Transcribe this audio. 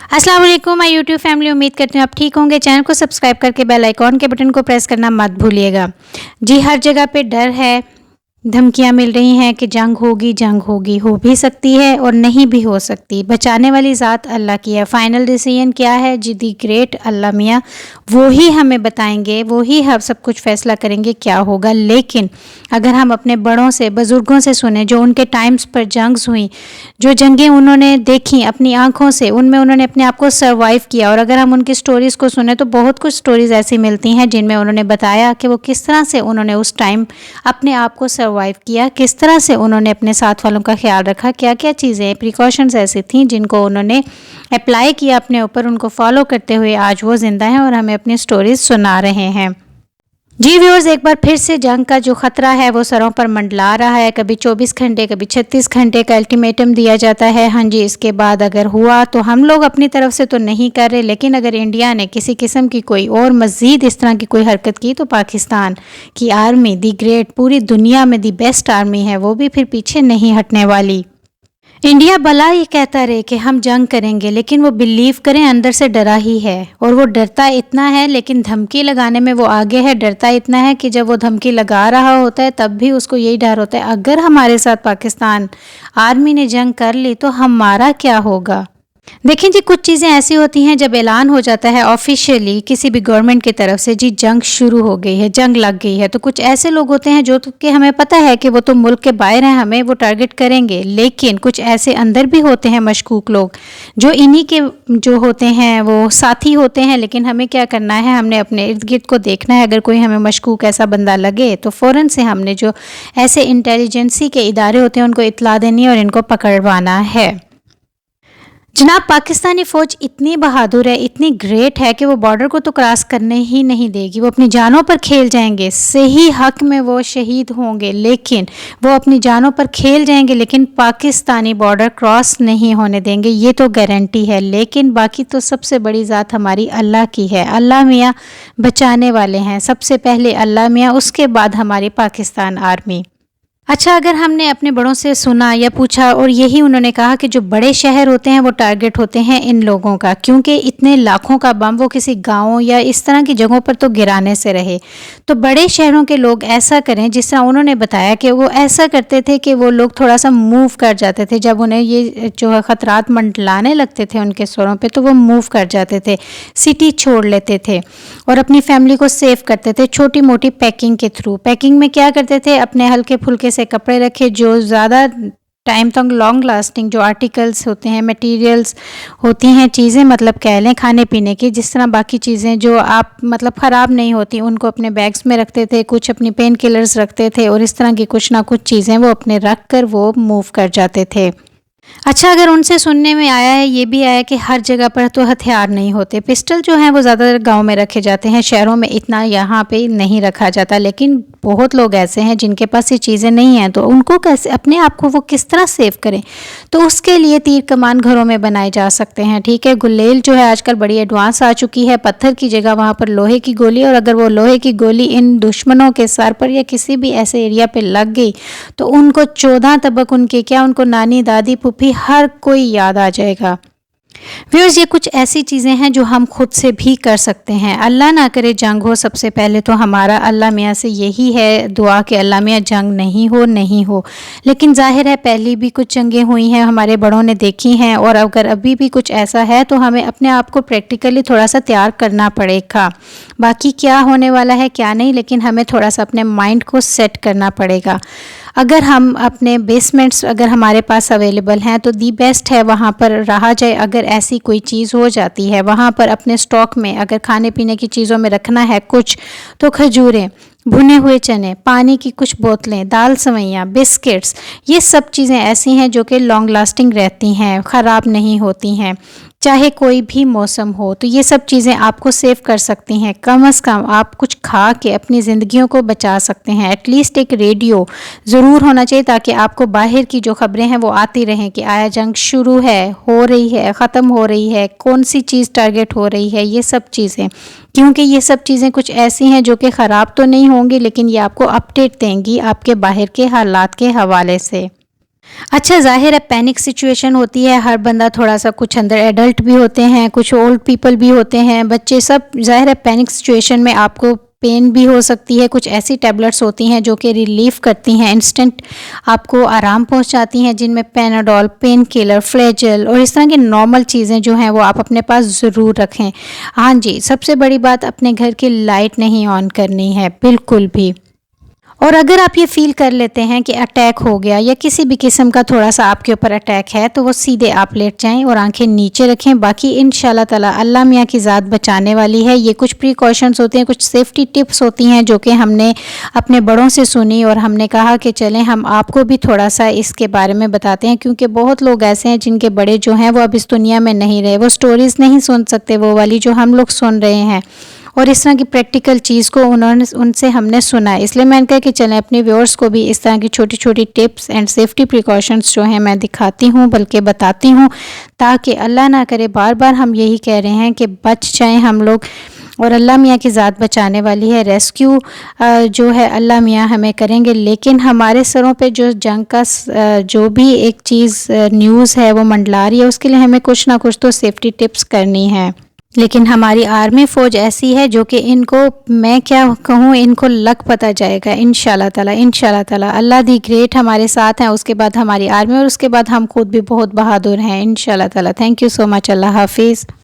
अस्सलाम वालेकुम my YouTube family, उम्मीद करती हूँ आप ठीक होंगे। चैनल को सब्सक्राइब करके बेल आइकॉन के बटन को प्रेस करना मत भूलिएगा। जी, हर जगह पे डर है, धमकियाँ मिल रही हैं कि जंग होगी, हो भी सकती है और नहीं भी हो सकती। बचाने वाली ज़ात अल्लाह की है। फाइनल डिसीजन क्या है जी, दी ग्रेट अल्लाह मियाँ वो ही हमें बताएंगे, वो ही हम सब कुछ फैसला करेंगे क्या होगा। लेकिन अगर हम अपने बड़ों से, बुज़ुर्गों से सुने जो उनके टाइम्स पर जंग्स हुई, जो जंगें उन्होंने देखी अपनी आँखों से, उनमें उन्होंने अपने आप को सर्वाइव किया, और अगर हम उनकी स्टोरीज़ को सुने तो बहुत कुछ स्टोरीज़ ऐसी मिलती हैं जिनमें उन्होंने बताया कि वो किस तरह से उन्होंने उस टाइम अपने आप को सर्वाइव किया, किस तरह से उन्होंने अपने साथ वालों का ख्याल रखा, क्या क्या चीज़ें, प्रिकॉशंस ऐसी थीं जिनको उन्होंने अप्लाई किया अपने ऊपर, उनको फॉलो करते हुए आज वो ज़िंदा हैं और हमें अपनी स्टोरीज़ सुना रहे हैं। जी व्यूअर्स, एक बार फिर से जंग का जो ख़तरा है वो सरों पर मंडला रहा है। कभी 24 घंटे, कभी 36 घंटे का अल्टीमेटम दिया जाता है। हाँ जी, इसके बाद अगर हुआ तो हम लोग अपनी तरफ से तो नहीं कर रहे, लेकिन अगर इंडिया ने किसी किस्म की कोई और मज़ीद इस तरह की कोई हरकत की तो पाकिस्तान की आर्मी, दी ग्रेट, पूरी दुनिया में दी बेस्ट आर्मी है, वो भी फिर पीछे नहीं हटने वाली। इंडिया भला ये कहता रहे कि हम जंग करेंगे, लेकिन वो बिलीव करें अंदर से डरा ही है, और वो डरता इतना है, लेकिन धमकी लगाने में वो आगे है। डरता इतना है कि जब वो धमकी लगा रहा होता है तब भी उसको यही डर होता है, अगर हमारे साथ पाकिस्तान आर्मी ने जंग कर ली तो हमारा क्या होगा। देखिए जी, कुछ चीज़ें ऐसी होती हैं जब ऐलान हो जाता है ऑफिशियली किसी भी गवर्नमेंट की तरफ से, जी जंग शुरू हो गई है, जंग लग गई है, तो कुछ ऐसे लोग होते हैं जो तो कि हमें पता है कि वो तो मुल्क के बाहर हैं, हमें वो टारगेट करेंगे, लेकिन कुछ ऐसे अंदर भी होते हैं मशकूक लोग जो इन्हीं के जो होते हैं वो साथी होते हैं। लेकिन हमें क्या करना है, हमने अपने इर्द गिर्द को देखना है। अगर कोई हमें मशकूक ऐसा बंदा लगे तो फ़ौरन से हमने जो ऐसे इंटेलिजेंसी के इदारे होते हैं उनको इत्तला देनी है और इनको पकड़वाना है। जनाब, पाकिस्तानी फ़ौज इतनी बहादुर है, इतनी ग्रेट है कि वो बॉर्डर को तो क्रॉस करने ही नहीं देगी। वो अपनी जानों पर खेल जाएंगे, सही हक में वो शहीद होंगे, लेकिन वो अपनी जानों पर खेल जाएंगे, लेकिन पाकिस्तानी बॉर्डर क्रॉस नहीं होने देंगे, ये तो गारंटी है। लेकिन बाकी तो सबसे बड़ी ज़ात हमारी अल्लाह की है। अल्लाह मियाँ बचाने वाले हैं, सबसे पहले अल्लाह मियाँ, उसके बाद हमारी पाकिस्तान आर्मी। अच्छा, अगर हमने अपने बड़ों से सुना या पूछा और यही उन्होंने कहा कि जो बड़े शहर होते हैं वो टारगेट होते हैं इन लोगों का, क्योंकि इतने लाखों का बम वो किसी गाँव या इस तरह की जगहों पर तो गिराने से रहे। तो बड़े शहरों के लोग ऐसा करें जिस तरह उन्होंने बताया कि वो ऐसा करते थे कि वो लोग थोड़ा सा मूव कर जाते थे, जब उन्हें ये जो है ख़तरात मंडलाने लगते थे उनके सरों पर, तो वो मूव कर जाते थे, सिटी छोड़ लेते थे और अपनी फैमिली को सेव करते थे छोटी मोटी पैकिंग के थ्रू। पैकिंग में क्या करते थे, अपने हल्के फुल्के से कपड़े रखे जो ज़्यादा टाइम तक लॉन्ग लास्टिंग जो आर्टिकल्स होते हैं, मटेरियल्स होती हैं, चीज़ें मतलब कह लें खाने पीने की, जिस तरह बाकी चीज़ें जो आप मतलब ख़राब नहीं होती, उनको अपने बैग्स में रखते थे, कुछ अपनी पेन किलर्स रखते थे और इस तरह की कुछ ना कुछ चीज़ें वो अपने रख कर वो मूव कर जाते थे। अच्छा, अगर उनसे सुनने में आया है, ये भी आया कि हर जगह पर तो हथियार नहीं होते। पिस्टल जो हैं वो ज़्यादातर गांव में रखे जाते हैं, शहरों में इतना यहाँ पे नहीं रखा जाता। लेकिन बहुत लोग ऐसे हैं जिनके पास ये चीज़ें नहीं हैं, तो उनको कैसे, अपने आप को वो किस तरह सेव करें, तो उसके लिए तीर कमान घरों में बनाए जा सकते हैं। ठीक है, गुलेल जो है आजकल बड़ी एडवांस आ चुकी है, पत्थर की जगह वहाँ पर लोहे की गोली, और अगर वो लोहे की गोली इन दुश्मनों के सर पर या किसी भी ऐसे एरिया पर लग गई तो उनको 14 तबक उनके क्या, उनको नानी दादी फूफी हर कोई याद आ जाएगा। व्यूअर्स, ये कुछ ऐसी चीज़ें हैं जो हम खुद से भी कर सकते हैं। अल्लाह ना करे जंग हो, सबसे पहले तो हमारा अल्लाह मियाँ से यही है दुआ कि अल्लाह मियाँ जंग नहीं हो। लेकिन जाहिर है पहले भी कुछ जंगें हुई हैं, हमारे बड़ों ने देखी हैं, और अगर अभी भी कुछ ऐसा है तो हमें अपने आप को प्रैक्टिकली थोड़ा सा तैयार करना पड़ेगा। बाकी क्या होने वाला है क्या नहीं, लेकिन हमें थोड़ा सा अपने माइंड को सेट करना पड़ेगा। अगर हम अपने बेसमेंट्स अगर हमारे पास अवेलेबल हैं तो दी बेस्ट है वहाँ पर रहा जाए। अगर ऐसी कोई चीज़ हो जाती है वहाँ पर अपने स्टॉक में अगर खाने पीने की चीज़ों में रखना है कुछ, तो खजूरें, भुने हुए चने, पानी की कुछ बोतलें, दाल सवैयाँ, बिस्किट्स, ये सब चीज़ें ऐसी हैं जो कि लॉन्ग लास्टिंग रहती हैं, ख़राब नहीं होती हैं चाहे कोई भी मौसम हो। तो ये सब चीज़ें आपको सेव कर सकती हैं। कम से कम आप कुछ खा के अपनी ज़िंदगियों को बचा सकते हैं। एटलीस्ट एक रेडियो ज़रूर होना चाहिए ताकि आपको बाहर की जो ख़बरें हैं वो आती रहें कि आया जंग शुरू है, हो रही है, ख़त्म हो रही है, कौन सी चीज़ टारगेट हो रही है, ये सब चीज़ें, क्योंकि ये सब चीज़ें कुछ ऐसी हैं जो कि ख़राब तो नहीं होंगी, लेकिन ये आपको अपडेट देंगी आपके बाहर के हालात के हवाले से। अच्छा, ज़ाहिर है पैनिक सिचुएशन होती है, हर बंदा थोड़ा-सा, कुछ अंदर एडल्ट भी होते हैं, कुछ ओल्ड पीपल भी होते हैं, बच्चे सब, ज़ाहिर है पैनिक सिचुएशन में आपको पेन भी हो सकती है। कुछ ऐसी टैबलेट्स होती हैं जो कि रिलीफ़ करती हैं, इंस्टेंट आपको आराम पहुँचाती हैं, जिनमें पैनाडोल, पेन किलर, फ्लैजेल और इस तरह की नॉर्मल चीज़ें जो हैं वो आप अपने पास ज़रूर रखें। हाँ जी, सबसे बड़ी बात, अपने घर की लाइट नहीं ऑन करनी है बिल्कुल भी। और अगर आप ये फ़ील कर लेते हैं कि अटैक हो गया या किसी भी किस्म का थोड़ा-सा आपके ऊपर अटैक है, तो वो सीधे आप लेट जाएँ और आँखें नीचे रखें। बाकी इंशाल्लाह ताला अल्लाह मियाँ की ज़ात बचाने वाली है। ये कुछ प्रिकॉशंस होते हैं, कुछ सेफ्टी टिप्स होती हैं जो कि हमने अपने बड़ों से सुनी और हमने कहा कि चलें हम आपको भी थोड़ा-सा इसके बारे में बताते हैं, क्योंकि बहुत लोग ऐसे हैं जिनके बड़े जो हैं वो अब इस दुनिया में नहीं रहे। वो स्टोरीज़ नहीं सुन सकते वो वाली जो हम लोग सुन रहे हैं, और इस तरह की प्रैक्टिकल चीज़ को उनसे हमने सुना है। इसलिए मैंने कहा कि चलें अपने व्यूअर्स को भी इस तरह की छोटी-छोटी टिप्स एंड सेफ्टी प्रिकॉशंस जो हैं मैं दिखाती हूँ, बल्कि बताती हूँ, ताकि अल्लाह ना करे, बार-बार हम यही कह रहे हैं कि बच जाएँ हम लोग, और अल्लाह मियाँ की ज़ात बचाने वाली है। रेस्क्यू जो है अल्लाह मियाँ हमें करेंगे, लेकिन हमारे सरों पे जो जंग का जो भी एक चीज़ न्यूज़ है वो मंडला रही है, उसके लिए हमें कुछ ना कुछ तो सेफ्टी टिप्स करनी है। लेकिन हमारी आर्मी फ़ौज ऐसी है जो कि इनको, मैं क्या कहूँ, इनको लक पता जाएगा इंशाल्लाह ताला। इंशाल्लाह ताला अल्लाह दी ग्रेट हमारे साथ हैं, उसके बाद हमारी आर्मी, और उसके बाद हम खुद भी बहुत बहादुर हैं इंशाल्लाह ताला। Thank you so much. अल्लाह हाफ़िज़।